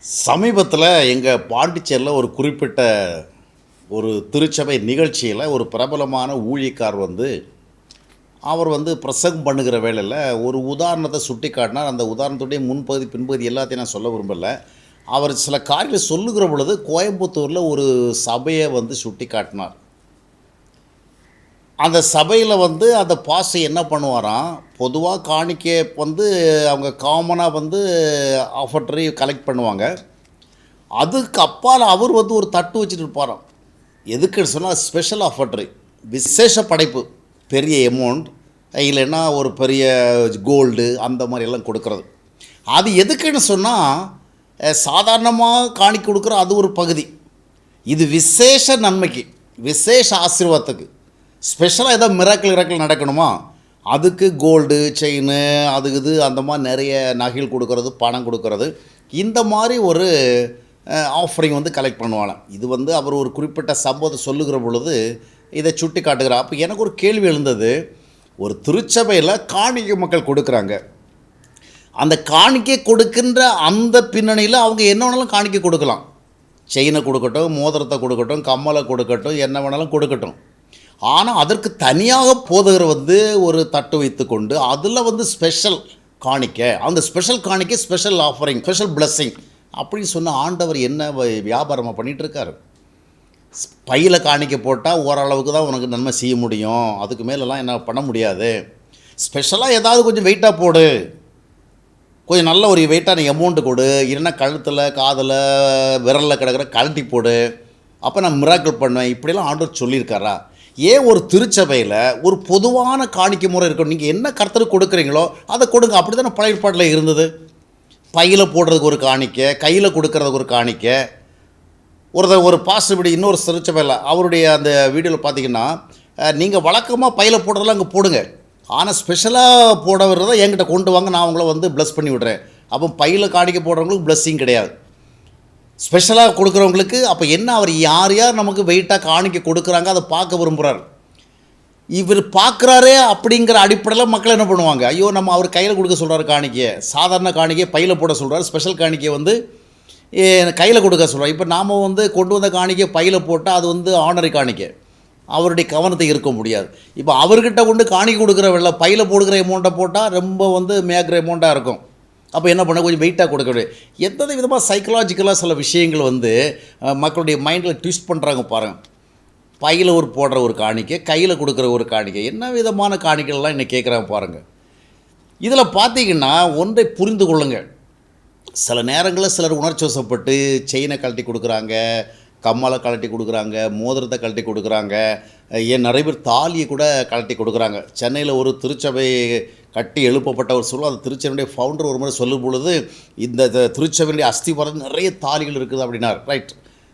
சமீபத்தில் எங்கள் பாண்டிச்சேரியில் ஒரு குறிப்பிட்ட ஒரு திருச்சபை நிகழ்ச்சியில் ஒரு பிரபலமான ஊழியக்கார் அவர் பிரசங்கம் பண்ணுகிற வேளையில் ஒரு உதாரணத்தை சுட்டி காட்டினார். அந்த உதாரணத்துடைய முன்பகுதி பின்பகுதி எல்லாத்தையும் நான் சொல்ல விரும்பலை. அவர் சில காரியங்களை சொல்லுகிற பொழுது கோயம்புத்தூரில் ஒரு சபையை சுட்டி காட்டினார். அந்த சபையில் அந்த பாஸ்டர் என்ன பண்ணுவாராம், பொதுவாக காணிக்கை அவங்க காமனாக ஆஃபர்டரி கலெக்ட் பண்ணுவாங்க. அதுக்கு அப்பால் அவர் ஒரு தட்டு வச்சுட்டு இருப்பாராம். எதுக்குன்னு சொன்னால் ஸ்பெஷல் ஆஃபர்டரி, விசேஷ படைப்பு, பெரிய எமௌண்ட், இல்லைன்னா ஒரு பெரிய கோல்டு அந்த மாதிரி எல்லாம் கொடுக்குறது. அது எதுக்குன்னு சொன்னால் சாதாரணமாக காணிக்கை கொடுக்குற அது ஒரு பகுதி. இது விசேஷ நன்மைக்கு, விசேஷ ஆசீர்வாதத்துக்கு, ஸ்பெஷலாக ஏதோ மிராக்கிள் நடக்கணுமா, அதுக்கு கோல்டு செயின் அது இது அந்த மாதிரி நிறைய நகைகள் கொடுக்கறது, பணம் கொடுக்கறது, இந்த மாதிரி ஒரு ஆஃபரிங் கலெக்ட் பண்ணுவாங்க. இது அவர் ஒரு குறிப்பிட்ட சம்பவத்தை சொல்லுகிற பொழுது இதை சுட்டி காட்டுகிறார். அப்போ எனக்கு ஒரு கேள்வி எழுந்தது. ஒரு திருச்சபையில் காணிக்கை மக்கள் கொடுக்குறாங்க. அந்த காணிக்கை கொடுக்கின்ற அந்த பின்னணியில் அவங்க என்ன வேணாலும் காணிக்கை கொடுக்கலாம். செயினை கொடுக்கட்டும், மோதிரத்தை கொடுக்கட்டும், கம்மலை கொடுக்கட்டும், என்ன வேணாலும் கொடுக்கட்டும். ஆனால் அதற்கு தனியாக போதகர் ஒரு தட்டு வைத்து கொண்டு அதில் ஸ்பெஷல் காணிக்கை, அந்த ஸ்பெஷல் காணிக்கை ஸ்பெஷல் ஆஃபரிங், ஸ்பெஷல் பிளஸ்ஸிங் அப்படின்னு சொன்ன ஆண்டவர் என்ன வியாபாரமாக பண்ணிகிட்ருக்காரு. பையில் காணிக்கை போட்டால் ஓரளவுக்கு தான் உனக்கு நன்மை செய்ய முடியும், அதுக்கு மேலெலாம் என்ன பண்ண முடியாது. ஸ்பெஷலாக ஏதாவது கொஞ்சம் வெயிட்டாக போடு, கொஞ்சம் நல்ல ஒரு வெயிட்டான எமௌண்ட்டு கொடு, இல்லைன்னா கழுத்தில் காதில் விரலில் கிடக்கிற கழட்டி போடு, அப்போ நான் மிராக்கிள் பண்ணுவேன், இப்படிலாம் ஆண்டவர் சொல்லியிருக்காரா? ஏன் ஒரு திருச்சபையில் ஒரு பொதுவான காணிக்கை முறை இருக்கணும். நீங்கள் என்ன கர்த்தருக்கு கொடுக்குறீங்களோ அதை கொடுங்க. அப்படி தானே பழைய ஏற்பாட்டில் இருந்தது. பையில் போடுறதுக்கு ஒரு காணிக்கை, கையில் கொடுக்கறதுக்கு ஒரு காணிக்கை. ஒரு பாஸ்டர் இப்படி இன்னொரு திருச்சபையில் அவருடைய அந்த வீடியோவில் பார்த்தீங்கன்னா, நீங்கள் வழக்கமாக பையில் போடுறதெல்லாம் அங்கே போடுங்க, ஆனால் ஸ்பெஷலாக போட வர்றதை என்கிட்ட கொண்டு வாங்க, நான் அவங்கள ப்ளஸ் பண்ணி விடுறேன். அப்போ பையில் காணிக்கை போடுறவங்களுக்கு ப்ளஸ்ஸிங் கிடையாது, ஸ்பெஷலாக கொடுக்குறவங்களுக்கு. அப்போ என்ன, அவர் யார் யார் நமக்கு வெயிட்டாக காணிக்கை கொடுக்குறாங்க அதை பார்க்க விரும்புகிறார். இவர் பார்க்குறாரே அப்படிங்கிற அடிப்படையில் மக்கள் என்ன பண்ணுவாங்க, ஐயோ நம்ம அவர் கையில் கொடுக்க சொல்கிறார் காணிக்கையை, சாதாரண காணிக்கையை பையில் போட சொல்கிறார், ஸ்பெஷல் காணிக்கையை கையில் கொடுக்க சொல்கிறார். இப்போ நாம் கொண்டு வந்த காணிக்கை பையில் போட்டால் அது ஆனரி காணிக்கை, அவருடைய கவனத்தை இருக்க முடியாது. இப்போ அவர்கிட்ட கொண்டு காணிக்கை கொடுக்குற வெள்ள பையில் போடுகிற எமௌண்ட்டை போட்டால் ரொம்ப மேக்கிற எமௌண்ட்டாக இருக்கும். அப்போ என்ன பண்ண, கொஞ்சம் வெயிட்டாக கொடுக்க முடியாது. எத்தனை விதமாக சைக்கலாஜிக்கலாக சில விஷயங்கள் மக்களுடைய மைண்டில் ட்விஸ்ட் பண்ணுறாங்க பாருங்கள். பையில் போடுற ஒரு காணிக்கை, கையில் கொடுக்குற ஒரு காணிக்கை, என்ன விதமான காணிக்கைலாம் இன்னைக்கு கேட்குறாங்க பாருங்கள். இதில் பார்த்தீங்கன்னா ஒன்றை புரிந்து கொள்ளுங்கள். சில நேரங்களில் சிலர் உணர்ச்சி வசப்பட்டு செயினை கழட்டி கொடுக்குறாங்க, கம்மலை கழட்டி கொடுக்குறாங்க, மோதிரத்தை கழட்டி கொடுக்குறாங்க, ஏன் நிறைய பேர் தாலியை கூட கழட்டி கொடுக்குறாங்க. சென்னையில் ஒரு திருச்சபை கட்டி எழுப்பப்பட்ட ஒரு சொல்லுவோம். அந்த திருச்சபையுடைய ஃபவுண்டர் ஒரு முறை சொல்லும் பொழுது, இந்த திருச்சபையுடைய அஸ்திவாரம் நிறைய தாலிகள் இருக்குது அப்படின்னார். ரைட்.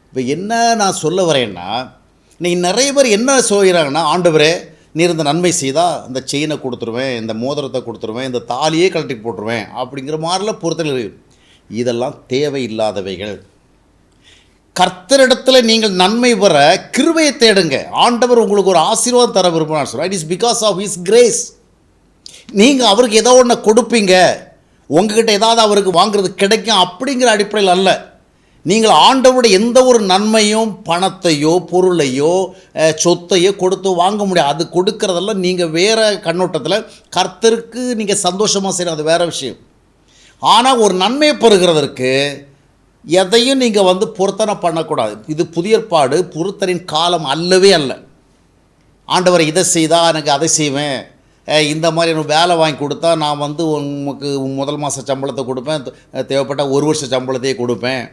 இப்போ என்ன நான் சொல்ல வரேன்னா, இன்றைக்கி நிறைய பேர் என்ன சொல்கிறாங்கன்னா, ஆண்டவரே நீர் இந்த நன்மை செய்தால் இந்த செயினை கொடுத்துருவேன், இந்த மோதிரத்தை கொடுத்துருவேன், இந்த தாலியே கழட்டி போட்டுருவேன் அப்படிங்கிற மாதிரிலாம் பொறுத்தல் இருக்குது. இதெல்லாம் தேவையில்லாதவைகள். கர்த்தரிடத்தில் நீங்கள் நன்மை பெற கிருபையை தேடுங்க. ஆண்டவர் உங்களுக்கு ஒரு ஆசீர்வாதம் தர விரும்பினார் சொல்கிறார். It is because of his grace. நீங்கள் அவருக்கு ஏதோ ஒன்று கொடுப்பீங்க, உங்ககிட்ட ஏதாவது அவருக்கு வாங்குறது கிடைக்கும் அப்படிங்கிற அடிப்படையில் அல்ல. நீங்கள் ஆண்டவருடைய எந்த ஒரு நன்மையும் பணத்தையோ பொருளையோ சொத்தையோ கொடுத்து வாங்க முடியாது. அது கொடுக்கறதெல்லாம் நீங்கள் வேறு கண்ணோட்டத்தில் கர்த்தருக்கு நீங்கள் சந்தோஷமாக செய்யணும், அது வேறு விஷயம். ஆனால் ஒரு நன்மையை பெறுகிறதற்கு எதையும் நீங்கள் பொருத்தனை பண்ணக்கூடாது. இது புதிய ஏற்பாடு பொருத்தனின் காலம் அல்லவே அல்ல. ஆண்டவர் இதை செய்தால் எனக்கு அதை செய்வேன், இந்த மாதிரி எனக்கு வேலை வாங்கி கொடுத்தா நான் உங்களுக்கு முதல் மாத சம்பளத்தை கொடுப்பேன், தேவைப்பட்டால் ஒரு வருஷ சம்பளத்தையே கொடுப்பேன்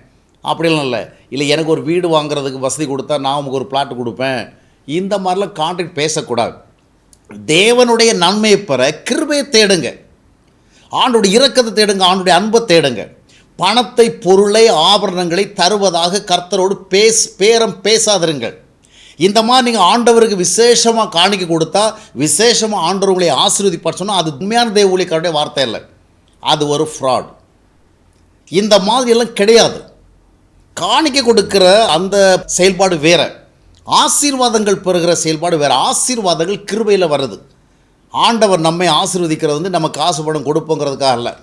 அப்படிலாம் இல்லை. இல்லை எனக்கு ஒரு வீடு வாங்குறதுக்கு வசதி கொடுத்தா நான் உங்களுக்கு ஒரு பிளாட் கொடுப்பேன், இந்த மாதிரிலாம் கான்ட்ராக்ட் பேசக்கூடாது. தேவனுடைய நன்மையை பெற கிருபையை தேடுங்க, ஆண்டுடைய இரக்கத்தை தேடுங்க, ஆண்டுடைய அன்பை தேடுங்க. பணத்தை பொருளை ஆபரணங்களை தருவதாக கர்த்தரோடு பேரம் பேசாதிருங்கள். இந்த மாதிரி நீங்கள் ஆண்டவருக்கு விசேஷமாக காணிக்கை கொடுத்தா விசேஷமாக ஆண்டவர் உங்களை ஆசீர்வதிப்பார் சொன்னால் அது உண்மையான தேவ ஊழியக்காரருடைய வார்த்தை இல்லை, அது ஒரு ஃப்ராட். இந்த மாதிரியெல்லாம் கிடையாது. காணிக்கை கொடுக்கிற அந்த செயல்பாடு வேறு, ஆசீர்வாதங்கள் பெறுகிற செயல்பாடு வேறு. ஆசீர்வாதங்கள் கிருபையில் வருது. ஆண்டவர் நம்மை ஆசீர்வதிக்கிறது நம்ம காசு பணம் கொடுப்போங்கிறதுக்காக இல்லை.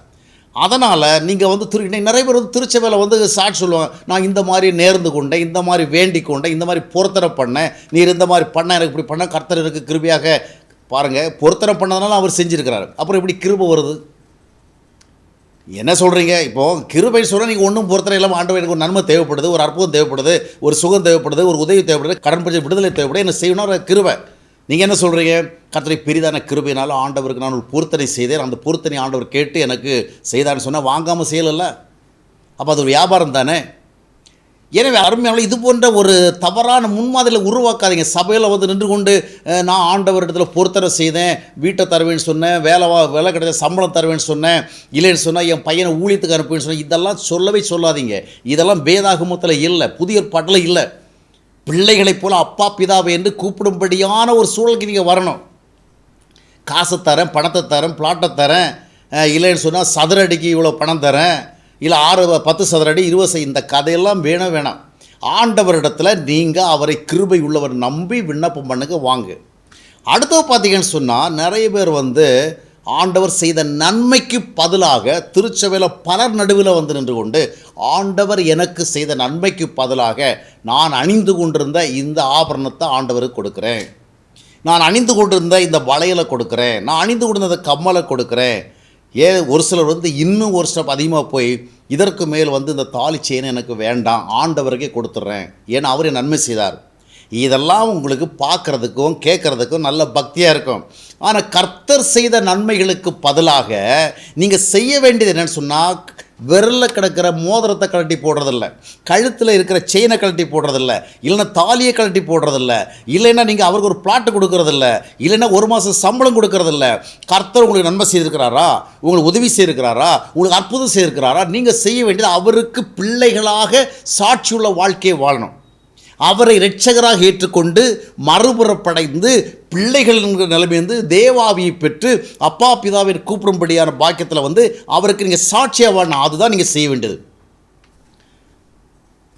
அதனால் நீங்கள் வந்து நிறைய பேர் வந்து திருச்சபையில் வந்து சாட்சி சொல்லுவாங்க, நான் இந்த மாதிரி நேர்ந்து கொண்டேன், இந்த மாதிரி வேண்டிக் கொண்டேன், இந்த மாதிரி பொருத்தனை பண்ணேன், நீர் இந்த மாதிரி பண்ண எனக்கு இப்படி பண்ண கர்த்தர் எனக்கு கிருபையாக. பாருங்கள், பொருத்தனை பண்ணதுனால அவர் செஞ்சுருக்கிறாரு. அப்புறம் இப்படி கிருபை வருது என்ன சொல்கிறீங்க? இப்போது கிருபை சொல்ல நீங்கள் ஒன்றும் பொருத்தனை இல்லாமல் ஆண்டவர் எனக்கு ஒரு நன்மை தேவைப்படுது, ஒரு அற்புதம் தேவைப்படுது, ஒரு சுகம் தேவைப்படுது, ஒரு உதவி தேவைப்படுது, கடன் பிரச்சனை விடுதலை தேவைப்படுது, என்ன செய்யணும் கிருபை. நீங்கள் என்ன சொல்கிறீங்க? கர்த்தரை பெரிதான கிருபையினால ஆண்டவருக்கு நான் ஒரு பொருத்தனை செய்தேன், அந்த பொருத்தனை ஆண்டவர் கேட்டு எனக்கு செய்தான்னு சொன்னால் வாங்காமல் செய்யலைல்ல. அப்போ அது ஒரு வியாபாரம் தானே. எனவே அருமையான இது போன்ற ஒரு தவறான முன்மாதிரியில் உருவாக்காதீங்க. சபையில் வந்து நின்று கொண்டு நான் ஆண்டவர் இடத்துல பொருத்தனை செய்தேன், வீட்டை தருவேன்னு சொன்னேன், வேலை கிடைச்ச சம்பளம் தருவேன்னு சொன்னேன், இல்லைன்னு சொன்னால் என் பையனை ஊழியத்துக்கு அனுப்புவேன்னு சொன்னேன், இதெல்லாம் சொல்லவே சொல்லாதீங்க. இதெல்லாம் வேதாகமத்தில் இல்லை, புதிய ஏற்பாட்டில் இல்லை. பிள்ளைகளைப் போல அப்பா பிதாவை என்று கூப்பிடும்படியான ஒரு சூழலுக்கு நீங்கள் வரணும். காசை தரேன், பணத்தை தரேன், பிளாட்டை தரேன், இல்லைன்னு சொன்னால் சதுர அடிக்கு இவ்வளோ பணம் தரேன், இல்லை 10 சதுர அடி 20 இந்த கதையெல்லாம் வேணாம். ஆண்டவரிடத்தில் நீங்கள் அவரை கிருபை உள்ளவர் நம்பி விண்ணப்பம் பண்ணுங்க, வாங்க. அடுத்தது பார்த்தீங்கன்னு சொன்னால் நிறைய பேர் வந்து ஆண்டவர் செய்த நன்மைக்கு பதிலாக திருச்சபையில் பலர் நடுவில் வந்து நின்று கொண்டு ஆண்டவர் எனக்கு செய்த நன்மைக்கு பதிலாக நான் அணிந்து கொண்டிருந்த இந்த ஆபரணத்தை ஆண்டவருக்கு கொடுக்குறேன், நான் அணிந்து கொண்டிருந்த இந்த வளையலை கொடுக்குறேன், நான் அணிந்து கொண்டிருந்த கம்மலை கொடுக்குறேன். ஒரு சிலர் வந்து இன்னும் ஒரு ஸ்டெப் அதிகமாக போய் இதற்கு மேல் வந்து இந்த தாலி செயினை எனக்கு வேண்டாம், ஆண்டவருக்கே கொடுத்துட்றேன், ஏன்னா அவர் நன்மை செய்தார். இதெல்லாம் உங்களுக்கு பார்க்குறதுக்கும் கேட்குறதுக்கும் நல்ல பக்தியாக இருக்கும். ஆனால் கர்த்தர் செய்த நன்மைகளுக்கு பதிலாக நீங்கள் செய்ய வேண்டியது என்னென்னு சொன்னால், விரலில் கிடக்கிற மோதிரத்தை கழட்டி போடுறதில்ல, கழுத்தில் இருக்கிற செயினை கழட்டி போடுறதில்ல, இல்லைன்னா தாலியை கழட்டி போடுறதில்ல, இல்லைன்னா நீங்கள் அவருக்கு ஒரு பிளாட்டு கொடுக்கறதில்ல, இல்லைன்னா 1 மாதம் சம்பளம் கொடுக்கறதில்ல. கர்த்தர் உங்களுக்கு நன்மை செய்திருக்கிறாரா, உங்களுக்கு உதவி செய்திருக்கிறாரா, உங்களுக்கு அற்புதம் செய்திருக்கிறாரா, நீங்கள் செய்ய வேண்டியது அவருக்கு பிள்ளைகளாக சாட்சியுள்ள வாழ்க்கையை வாழணும். அவரை இரட்சகராக ஏற்றுக்கொண்டு மறுபுறப்படைந்து பிள்ளைகள் என்கிற நிலைமையிலிருந்து தேவாவியை பெற்று அப்பா பிதாவை கூப்பிடும்படியான பாக்கியத்தில் வந்து அவருக்கு நீங்கள் சாட்சியாக வாழணும். அதுதான் நீங்கள் செய்ய வேண்டியது.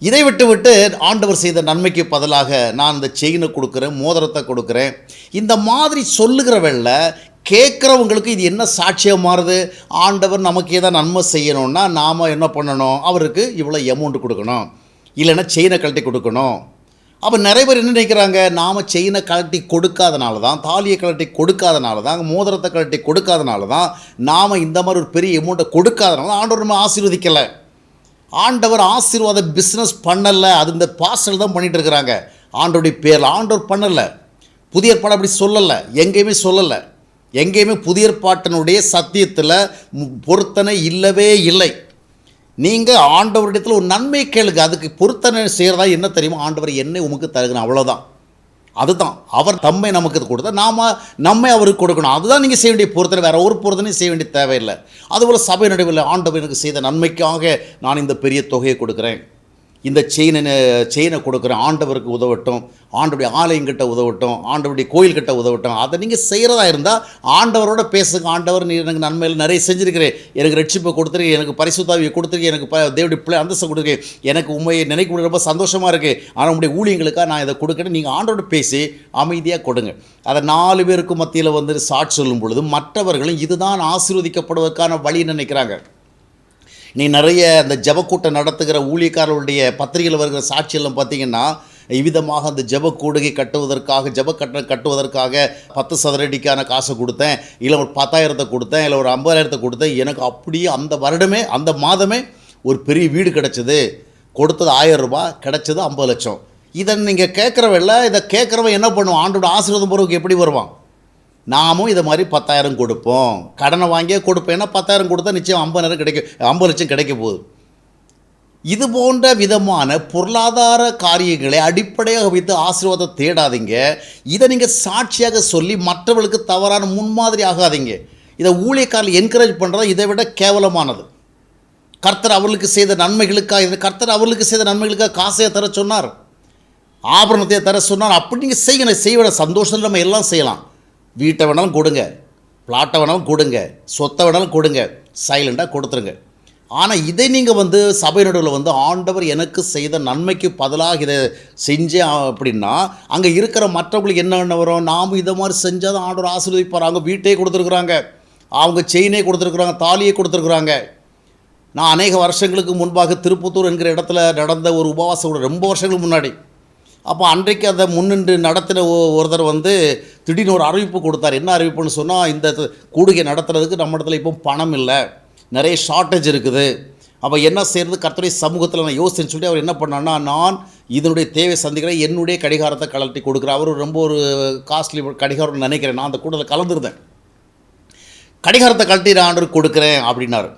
இதை விட்டு ஆண்டவர் செய்த நன்மைக்கு பதிலாக நான் இந்த செயினை கொடுக்குறேன், மோதிரத்தை கொடுக்குறேன், இந்த மாதிரி சொல்லுகிறவள்ள கேட்குறவங்களுக்கு இது என்ன சாட்சியாக மாறுது? ஆண்டவர் நமக்கு ஏதாவது நன்மை செய்யணும்னா நாம் என்ன பண்ணணும்? அவருக்கு இவ்வளோ அமௌண்ட் கொடுக்கணும், இல்லைன்னா செயினை கழட்டி கொடுக்கணும். அப்போ நிறைய பேர் என்ன நினைக்கிறாங்க? நாம் செயினை கழட்டி கொடுக்காதனால தான், தாலியை கழட்டி கொடுக்காதனால தான், மோதிரத்தை கழட்டி கொடுக்காதனால தான், நாம் இந்த மாதிரி ஒரு பெரிய அமௌண்ட்டை கொடுக்காதனால ஆண்டவர் நம்ம ஆசீர்வதிக்கலை. ஆண்டவர் ஆசீர்வாத பிஸ்னஸ் பண்ணலை, அது இந்த பாஸ்டர் தான் பண்ணிகிட்டு இருக்கிறாங்க. ஆண்டவருடைய பேரில் ஆண்டவர் பண்ணலை. புதிய ஏற்பாடு அப்படி சொல்லலை, எங்கேயுமே சொல்லலை. எங்கேயுமே புதிய ஏற்பாட்டினுடைய சத்தியத்தில் பொருத்தனை இல்லவே இல்லை. நீங்கள் ஆண்டவரிடத்தில் ஒரு நன்மை கேளுங்க, அதுக்கு பொருத்தனை செய்கிறதா என்ன தெரியுமா? ஆண்டவர் என்னை உமக்கு தருகிறேன், அவ்வளோதான். அதுதான் அவர் தம்மை நமக்கு கொடுத்தா நாம் நம்மை அவருக்கு கொடுக்கணும். அதுதான் நீங்கள் செய்ய வேண்டிய பொருத்தனை, வேறு ஒரு பொருத்தனையும் செய்ய வேண்டிய தேவையில்லை. அதுபோல் சபை நடுவில் ஆண்டவர் எனக்கு செய்த நன்மைக்காக நான் இந்த பெரிய தொகையை கொடுக்குறேன், இந்த செயினை கொடுக்குறேன், ஆண்டவருக்கு உதவட்டும், ஆண்டவருடைய ஆலயங்கிட்ட உதவட்டும், ஆண்டவருடைய கோயில்கிட்ட உதவட்டும். அதை நீங்கள் செய்கிறதா இருந்தால் ஆண்டவரோட பேசுங்க. ஆண்டவர் நீ எனக்கு நன்மையில் நிறைய செஞ்சுருக்கிறேன், எனக்கு ரட்சிப்பை கொடுத்துருக்கேன், எனக்கு பரிசுத்தாவியை கொடுத்துருக்கேன், எனக்கு தேவனுடைய பிள்ளை அந்தஸ்தை கொடுத்துருக்கேன், எனக்கு உண்மையை நினைக்க ரொம்ப சந்தோஷமாக இருக்குது, ஆனால் உங்களுடைய ஊழியங்களுக்காக நான் இதை கொடுக்குறேன். நீங்கள் ஆண்டவரோட பேசி அமைதியாக கொடுங்க. அதை 4 பேருக்கு மத்தியில் வந்து சாட்சி சொல்லும் பொழுது மற்றவர்களும் இதுதான் ஆசீர்வதிக்கப்படுவதற்கான வழி நினைக்கிறாங்க. நீ நிறைய அந்த ஜபக்கூட்டம் நடத்துகிற ஊழியக்காரர்களுடைய பத்திரிகையில் வருகிற சாட்சியெல்லாம் பார்த்தீங்கன்னா, இவ்விதமாக அந்த ஜப கூடுகை கட்டுவதற்காக கட்டணம் கட்டுவதற்காக 10 சதுர அடிக்கான காசை கொடுத்தேன், இல்லை ஒரு 10,000 கொடுத்தேன், இல்லை ஒரு 50,000 கொடுத்தேன், எனக்கு அப்படியே அந்த வருடமே அந்த மாதமே ஒரு பெரிய வீடு கிடச்சிது, கொடுத்தது 1000 ரூபாய், கிடச்சது 50 லட்சம். இதை நீங்கள் கேட்குறவல்ல, இதை கேட்குறவன் என்ன பண்ணுவான்? ஆண்டோட ஆசீர்வாதம் போகிறவங்க எப்படி வருவான்? நாமும் இதை மாதிரி 10,000 கொடுப்போம், கடனை வாங்கியே கொடுப்போம். ஏன்னா 10,000 கொடுத்தா நிச்சயம் 50,000 கிடைக்கும், 50 லட்சம் கிடைக்க போகுது. இது போன்ற விதமான பொருளாதார காரியங்களை அடிப்படையாக வைத்து ஆசீர்வாதம் தேடாதீங்க. இதை நீங்கள் சாட்சியாக சொல்லி மற்றவர்களுக்கு தவறான முன்மாதிரி ஆகாதீங்க. இதை ஊழியக்காரர்கள் என்கரேஜ் பண்ணுறது இதை விட கேவலமானது. கர்த்தர் அவர்களுக்கு செய்த நன்மைகளுக்காக காசையை தர சொன்னார், ஆபரணத்தை தர சொன்னார். அப்படி நீங்கள் செய்யணும். செய்ய சந்தோஷத்தில் நம்ம எல்லாம் செய்யலாம். வீட்டை வேணாலும் கொடுங்க, பிளாட்டை வேணாலும் கொடுங்க, சொத்தை வேணாலும் கொடுங்க, சைலண்டாக கொடுத்துருங்க. ஆனால் இதை நீங்கள் வந்து சபை நடுவில் வந்து ஆண்டவர் எனக்கு செய்த நன்மைக்கு பதிலாக இதை செஞ்சேன் அப்படின்னா அங்கே இருக்கிற மற்றவங்களுக்கு என்ன வரும்? நாம் இதை மாதிரி செஞ்சால் தான் ஆண்டவர் ஆசீர்வதிப்பார். அவங்க வீட்டையே கொடுத்துருக்குறாங்க, அவங்க செயினே கொடுத்துருக்குறாங்க, தாலியை கொடுத்துருக்குறாங்க. நான் அநேக வருஷங்களுக்கு முன்பாக திருப்பத்தூர் என்கிற இடத்துல நடந்த ஒரு உபவாசம் கூட ரொம்ப வருஷங்களுக்கு முன்னாடி. அப்போ அன்றைக்கு அதை முன்னின்று நடத்தின ஒருத்தர் வந்து திடீர்னு ஒரு அறிவிப்பு கொடுத்தார். என்ன அறிவிப்புன்னு சொன்னால், இந்த கூடுகை நடத்துறதுக்கு நம்ம இடத்துல இப்போ பணம் இல்லை, நிறைய ஷார்ட்டேஜ் இருக்குது, அப்போ என்ன செய்கிறது கர்த்தருடைய சமூகத்தில் நான் யோசிச்சுன்னு சொல்லி அவர் என்ன பண்ணான்னா, நான் இதனுடைய தேவை சந்திக்கிறேன், என்னுடைய கடிகாரத்தை கழட்டி கொடுக்குறேன். அவர் ரொம்ப ஒரு காஸ்ட்லி கடிகாரம்னு நினைக்கிறேன். நான் அந்த கூட்டத்தில் கலந்துருந்தேன். கடிகாரத்தை கழட்டி நான் ஆண்டவருக்கு கொடுக்குறேன் அப்படின்னாரு.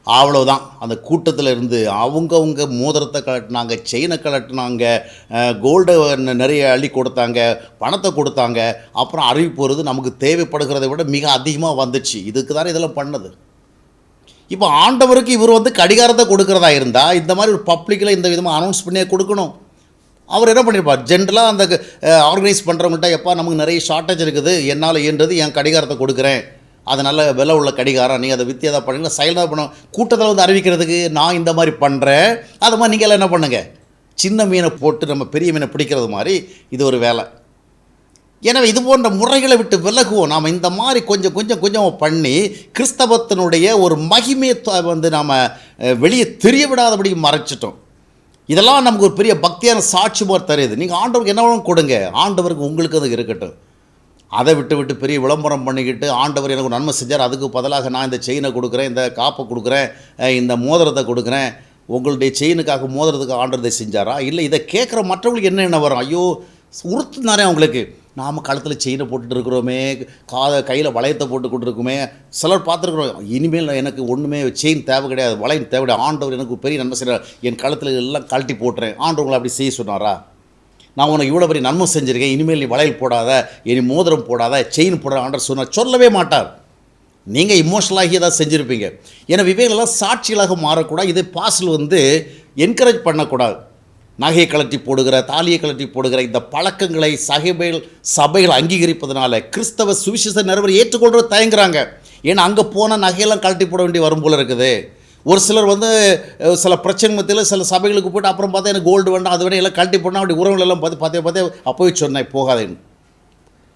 அவ்வளோதான். அந்த கூட்டத்தில் இருந்து அவங்கவுங்க மோதிரத்தை கலட்டினாங்க, செயினை கலட்டினாங்க, கோல்டை நிறைய அள்ளி கொடுத்தாங்க, பணத்தை கொடுத்தாங்க. அப்புறம் அறிவிப்பு வருது, நமக்கு தேவைப்படுகிறதை விட மிக அதிகமாக வந்துச்சு. இதுக்கு தானே இதெல்லாம் பண்ணது. இப்போ ஆண்டவருக்கு இவர் வந்து கடிகாரத்தை கொடுக்குறதா இருந்தால் இந்த மாதிரி ஒரு பப்ளிக்கில் இந்த விதமாக அனௌன்ஸ் பண்ணியே கொடுக்கணும். அவர் என்ன பண்ணியிருப்பார், ஜென்ரலாக அந்த ஆர்கனைஸ் பண்ணுறவங்கள்ட்ட, எப்போ நமக்கு நிறைய ஷார்ட்டேஜ் இருக்குது, என்னால் இயன்றது என் கடிகாரத்தை கொடுக்குறேன், அது நல்ல விலை உள்ள கடிகாரம், நீங்கள் அதை வித்தியாதான் பண்ணுங்க, சைலண்டாக பண்ணும். கூட்டத்தில் வந்து அறிவிக்கிறதுக்கு நான் இந்த மாதிரி பண்ணுறேன், அது மாதிரி நீங்கள் எல்லாம் என்ன பண்ணுங்கள், சின்ன மீனை போட்டு நம்ம பெரிய மீனை பிடிக்கிறது மாதிரி இது ஒரு வேலை. எனவே இது போன்ற முறைகளை விட்டு விலகுவோம். நாம் இந்த மாதிரி கொஞ்சம் கொஞ்சம் கொஞ்சம் பண்ணி கிறிஸ்தவத்தினுடைய ஒரு மகிமையை வந்து நாம் வெளியே தெரிய விடாதபடி மறைச்சிட்டோம். இதெல்லாம் நமக்கு ஒரு பெரிய பக்தியான சாட்சி மாதிரி தருது. நீங்கள் ஆண்டவருக்கு என்ன வேணும் கொடுங்க, ஆண்டவருக்கு உங்களுக்கு அது இருக்கட்டும். அதை விட்டு பெரிய விளம்பரம் பண்ணிக்கிட்டு ஆண்டவர் எனக்கு நன்மை செஞ்சார், அதுக்கு பதிலாக நான் இந்த செயினை கொடுக்குறேன், இந்த காப்பை கொடுக்குறேன், இந்த மோதிரத்தை கொடுக்குறேன். உங்களுடைய செயினுக்காக மோதிரத்துக்கு ஆண்டவரை செஞ்சாரா? இல்லை இதை கேட்குற மற்றவங்களுக்கு என்ன வரும், ஐயோ உறுத்துனாரே அவங்களுக்கு, நாம் கழுத்தில் செயினை போட்டுட்டு இருக்கிறோமே, கையில் வளையத்தை போட்டு கொண்டிருக்குமே. சிலர் பார்த்துருக்குறோம், இனிமேல் எனக்கு ஒன்றுமே செயின் தேவை கிடையாது, வளையம் தேவை கிடையாது, ஆண்டவர் எனக்கு பெரிய நன்மை செய்கிறார், என் கழுத்தில் எல்லாம் கழட்டி போட்டுறேன். ஆண்டவங்களை அப்படி செய்ய சொன்னாரா? நான் உனக்கு இவ்வளோ பெரிய நன்மை செஞ்சுருக்கேன், இனிமேல் நீ வளையல் போடாத, இனி மோதிரம் போடாத, செயின் போடாத ஆண்டவர் சொன்னார்? சொல்லவே மாட்டார். நீங்கள் இமோஷனலாகி ஏதாவது செஞ்சுருப்பீங்க. ஏன்னா இவைகளெல்லாம் சாட்சிகளாக மாறக்கூடாது. இதை பாஸ்டில் வந்து என்கரேஜ் பண்ணக்கூடாது. நகையை கழட்டி போடுகிற, தாலியை கழட்டி போடுகிற இந்த பழக்கங்களை சபைகள் அங்கீகரிப்பதனால கிறிஸ்தவ சுவிசேஷ நிறுவனம் ஏற்றுக்கொள்வது தயங்குறாங்க. ஏன்னா அங்கே போனால் நகையெல்லாம் கழட்டி போட வேண்டி வரும் போல் இருக்குது. ஒரு சிலர் வந்து சில பிரச்சனை மத்தியில் சில சபைகளுக்கு போய்ட்டு அப்புறம் பார்த்தா எனக்கு கோல்டு வேண்டாம், அது வேணும், எல்லாம் கழட்டி போனால் அப்படி உறவுகள் எல்லாம் பார்த்தே அப்போவே சொன்னேன் போகாதேன்னு.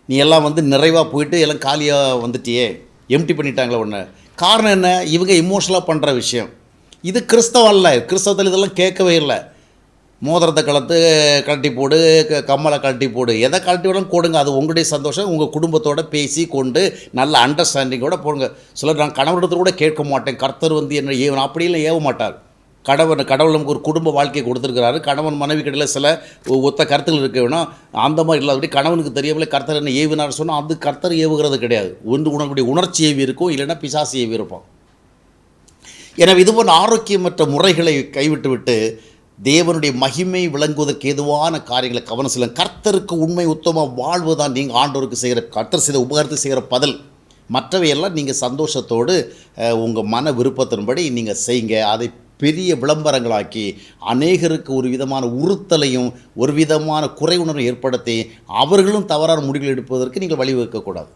நீ எல்லாம் வந்து நிறைவாக போயிட்டு எல்லாம் காலியாக வந்துட்டியே, எம்டி பண்ணிட்டாங்களே ஒன்று. காரணம் என்ன, இவங்க இமோஷனலாக பண்ணுற விஷயம். இது கிறிஸ்தவம் அல்ல. கிறிஸ்தவத்தில் இதெல்லாம் கேட்கவே இல்லை. மோதிரத்தை கழட்டி போடு, கம்மலை கழட்டி போடு, எதை கழட்டி விடணும் கொடுங்க, அது உங்களுடைய சந்தோஷம். உங்கள் குடும்பத்தோடு பேசி கொண்டு நல்ல அண்டர்ஸ்டாண்டிங்கோடு போடுங்க. சிலர் நான் கணவனிடத்தில் கூட கேட்க மாட்டேன், கர்த்தர் வந்து என்ன ஏவன், அப்படிலாம் ஏவ மாட்டார். கடவுள் நமக்கு ஒரு குடும்ப வாழ்க்கையை கொடுத்துருக்கிறாரு. கணவன் மனைவி கிடையில் சில ஒத்த கருத்துக்கள் இருக்க வேணும், அந்த மாதிரி இல்லாதபடி கணவனுக்கு தெரியவில்லை கர்த்தர் என்ன ஏவினார் சொன்னால் அது கர்த்தர் ஏவுகிறது கிடையாது. உணர்வுடைய உணர்ச்சி ஏவி இருக்கும், இல்லைன்னா பிசாசு ஏவி இருப்போம். எனவே இதுபோன்ற ஆரோக்கியமற்ற முறைகளை கைவிட்டு தேவனுடைய மகிமை விளங்குவதற்கு ஏதுவான காரியங்களை கவனம் செல்லும். கர்த்தருக்கு உண்மை உத்தமமாக வாழ்வு தான் நீங்கள் ஆண்டவருக்கு செய்கிற, கர்த்தர் செய்த உபகாரத்தை செய்கிற பதில். மற்றவையெல்லாம் நீங்கள் சந்தோஷத்தோடு உங்கள் மன விருப்பத்தின்படி நீங்கள் செய்யுங்க. அதை பெரிய விளம்பரங்களாக்கி அநேகருக்கு ஒரு விதமான உறுத்தலையும் ஒரு விதமான குறை உணர்வை ஏற்படுத்தி அவர்களும் தவறான முடிவுகள் எடுப்பதற்கு நீங்கள் வழிவகுக்கக்கூடாது.